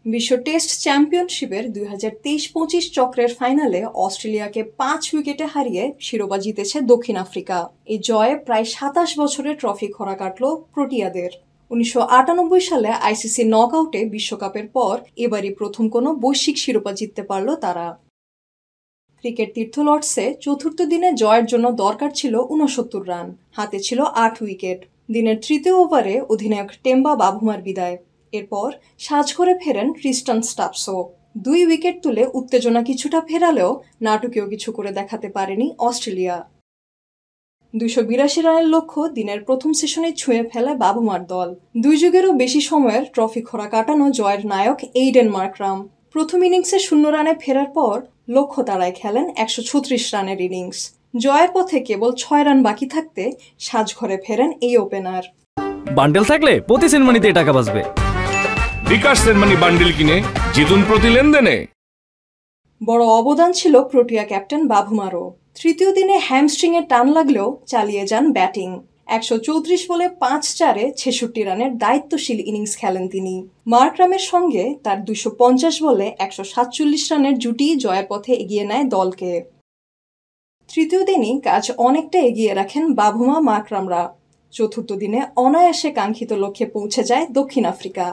বিশ্ব টেস্ট চ্যাম্পিয়নশিপের ২০২৩-২৫ চক্রের ফাইনালে অস্ট্রেলিয়াকে ৫ উইকেটে হারিয়ে শিরোপা জিতেছে দক্ষিণ আফ্রিকা। এই জয়ে প্রায় ২৭ বছরের ট্রফি খরা কাটল প্রোটিয়াদের। ১৯৯৮ সালে আইসিসি নকআউটে বিশ্বকাপের পর এবারই প্রথম কোনো বৈশ্বিক শিরোপা জিততে পারল তারা। ক্রিকেট তীর্থ লর্ডসে চতুর্থ দিনে জয়ের জন্য দরকার ছিল ৬৯ রান, হাতে ছিল ৮ উইকেট। দিনের তৃতীয় ওভারে অধিনায়ক টেম্বা বাভুমার বিদায়। এরপর সাজঘরে ফেরেন ট্রিস্টান স্টাপসও। ২ উইকেট তুলে উত্তেজনা কিছুটা ফেরালেও নাটকীয় কিছু করে দেখাতে পারেনি অস্ট্রেলিয়া। ২৮২ রানের লক্ষ্য দিনের প্রথম সেশনে ছুঁয়ে ফেলে বাভুমার দল। ২ যুগেরও বেশি সময়ের ট্রফি খরা কাটানো জয়ের নায়ক এইডেন মার্করাম প্রথম ইনিংসে ০ রানে ফেরার পর লক্ষ্য তাড়ায় খেলেন ১৩৬ রানের ইনিংস। জয়ের পথে কেবল ৬ রান বাকি থাকতে সাজঘরে ফেরেন এই ওপেনার। বান্ডেল থাকলে প্রতি সেনমানিতে টাকা বাঁচবে। বিকাশ সেনমানি বান্ডেল কিনে জিতুন প্রতি লেনদেনে। বড় অবদান ছিল প্রোটিয়া ক্যাপ্টেন বাভুমারও। তৃতীয় দিনে হ্যামস্ট্রিংয়ে টান লাগলেও চালিয়ে যান ব্যাটিং। ১৩৪ বলে ৫-৪-এ ৬৬ রানের দায়িত্বশীল ইনিংস খেলেন তিনি। মার্করামের সঙ্গে তার ২৫০ বলে ১৪৭ রানের জুটি জয়ের পথে এগিয়ে নেয় দলকে। তৃতীয় দিনই কাজ অনেকটা এগিয়ে রাখেন বাভুমা মার্করামরা। চতুর্থ দিনে অনায়াসে কাঙ্ক্ষিত লক্ষ্যে পৌঁছে যায় দক্ষিণ আফ্রিকা।